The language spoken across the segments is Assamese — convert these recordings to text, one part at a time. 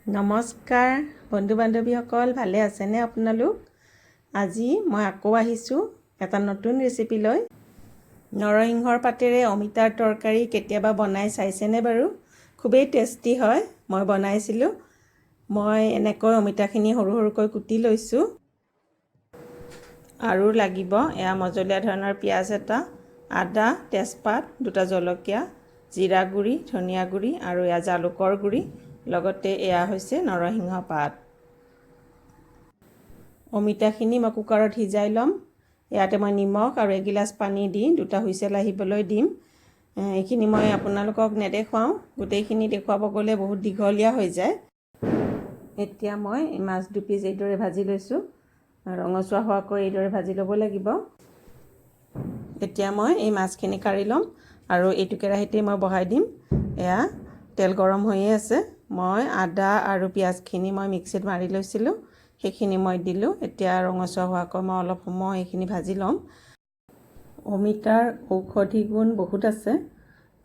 নমস্কাৰ বন্ধু বান্ধৱীসকল, ভালে আছেনে আপোনালোক? আজি মই আকৌ আহিছোঁ এটা নতুন ৰেচিপি লৈ। নৰসিংহৰ পাতেৰে অমিতাৰ তৰকাৰী কেতিয়াবা বনাই চাইছেনে বাৰু? খুবেই টেষ্টি হয়। মই বনাইছিলোঁ। মই এনেকৈ অমিতাখিনি সৰু সৰুকৈ কুটি লৈছোঁ। আৰু লাগিব এয়া মজলীয়া ধৰণৰ পিঁয়াজ এটা, আদা, তেজপাত, দুটা জলকীয়া, জিৰা গুড়ি, ধনিয়া গুড়ি আৰু এয়া জালুকৰ গুড়ি, লগতে এয়া হৈছে নৰসিংহ পাত। অমিতাখিনি মই কুকাৰত সিজাই ল'ম। ইয়াতে মই নিমখ আৰু এগিলাচ পানী দি দুটা হুইচেল আহিবলৈ দিম। এইখিনি মই আপোনালোকক নেদেখুৱাওঁ, গোটেইখিনি দেখুৱাব গ'লে বহুত দীঘলীয়া হৈ যায়। এতিয়া মই মাছ দুপিচ এইদৰে ভাজি লৈছোঁ। ৰঙচুৱা হোৱাকৈ এইদৰে ভাজি ল'ব লাগিব। এতিয়া মই এই মাছখিনি কাঢ়ি ল'ম আৰু এইটো কেৰাহীতে মই বহাই দিম। এয়া তেল গৰম হৈয়ে আছে। মই আদা আৰু পিঁয়াজখিনি মই মিক্সিত মাৰি লৈছিলোঁ, সেইখিনি মই দিলোঁ। এতিয়া ৰঙচুৱা হোৱাকৈ মই অলপ সময় এইখিনি ভাজি ল'ম। অমিতাৰ ঔষধি গুণ বহুত আছে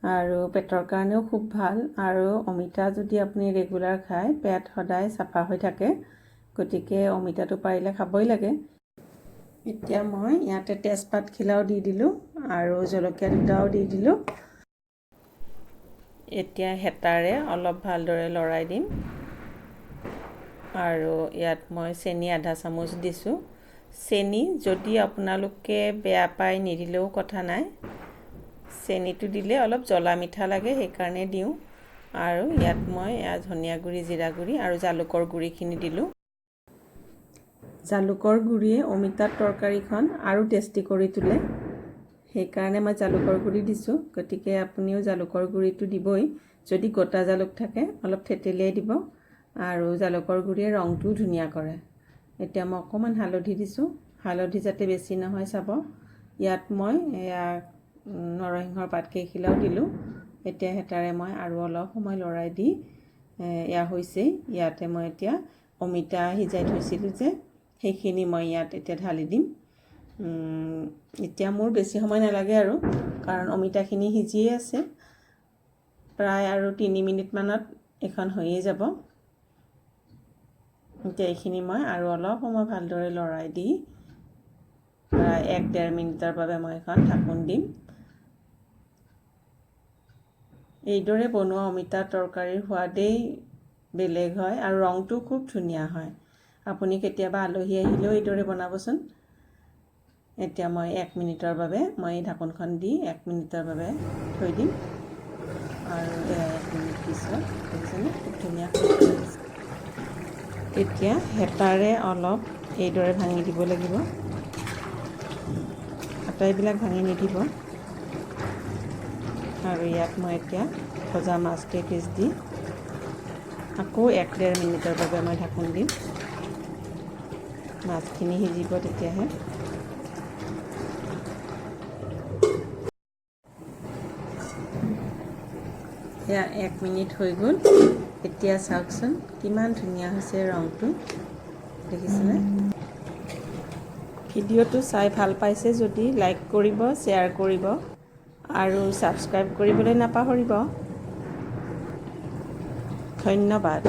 আৰু পেটৰ কাৰণেও খুব ভাল। আৰু অমিতা যদি আপুনি ৰেগুলাৰ খায়, পেট সদায় চাফা হৈ থাকে। গতিকে অমিতাটো পাৰিলে খাবই লাগে। এতিয়া মই ইয়াতে তেজপাত খিলাও দি দিলোঁ আৰু জলকীয়া দুটাও দি দিলোঁ। এতিয়া হেতাৰে অলপ ভালদৰে লৰাই দিম। আৰু ইয়াত মই চেনি আধা চামুচ দিছোঁ। চেনি যদি আপোনালোকে বেয়া পায় নিদিলেও কথা নাই। চেনিটো দিলে অলপ জ্বলা মিঠা লাগে, সেইকাৰণে দিওঁ। আৰু ইয়াত মই ধনিয়া গুড়ি, জিৰা গুড়ি আৰু জালুকৰ গুড়িখিনি দিলোঁ। জালুকৰ গুড়িয়ে অমিতাৰ তৰকাৰীখন আৰু টেষ্টি কৰি তোলে, সেইকাৰণে মই জালুকৰ গুড়ি দিছোঁ। গতিকে আপুনিও জালুকৰ গুড়িটো দিবই। যদি গোটা জালুক থাকে অলপ থেতেলিয়াই দিব। আৰু জালুকৰ গুড়িয়ে ৰংটোও ধুনীয়া কৰে। এতিয়া মই অকণমান হালধি দিছোঁ। হালধি যাতে বেছি নহয় চাব। ইয়াত মই এয়া নৰসিংহৰ পাতকেইখিলাও দিলোঁ। এতিয়া হেতাৰে মই আৰু অলপ সময় লৰাই দি এয়া হৈছেই। ইয়াতে মই এতিয়া অমিতা সিজাই থৈছিলোঁ যে, সেইখিনি মই ইয়াত এতিয়া ঢালি দিম। এতিয়া মোৰ বেছি সময় নালাগে আৰু, কাৰণ অমিতাখিনি সিজিয়ে আছে। প্ৰায় আৰু 3 মিনিটমানত এইখন হৈয়ে যাব। এতিয়া এইখিনি মই আৰু অলপ সময় ভালদৰে লৰাই দি প্ৰায় 1-1.5 মিনিটৰ বাবে মই এখন ঢাকোন দিম। এইদৰে বনোৱা অমিতাৰ তৰকাৰীৰ সোৱাদেই বেলেগ হয় আৰু ৰংটো খুব ধুনীয়া হয়। আপুনি কেতিয়াবা আলহী আহিলেও এইদৰে বনাবচোন। এতিয়া মই 1 মিনিটৰ বাবে মই এই ঢাকোনখন দি 1 মিনিটৰ বাবে থৈ দিম। আৰু 1 মিনিট পিছত দেখিছেনে খুব ধুনীয়াকৈ লাগিছে। এতিয়া হেতাৰে অলপ এইদৰে ভাঙি দিব লাগিব। আটাইবিলাক ভাঙি নিদিব। আৰু ইয়াত মই এতিয়া ভজা মাছ কেইপিচ দি আকৌ 1-1.5 মিনিটৰ বাবে মই ঢাকোন দিম। মাছখিনি সিজিব তেতিয়াহে। এয়া 1 মিনিট হৈ গ'ল। এতিয়া চাওকচোন কিমান ধুনীয়া হৈছে ৰংটো, দেখিছেনে? ভিডিঅ'টো চাই ভাল পাইছে যদি লাইক কৰিব, শ্বেয়াৰ কৰিব আৰু ছাবস্ক্ৰাইব কৰিবলৈ নাপাহৰিব। ধন্যবাদ।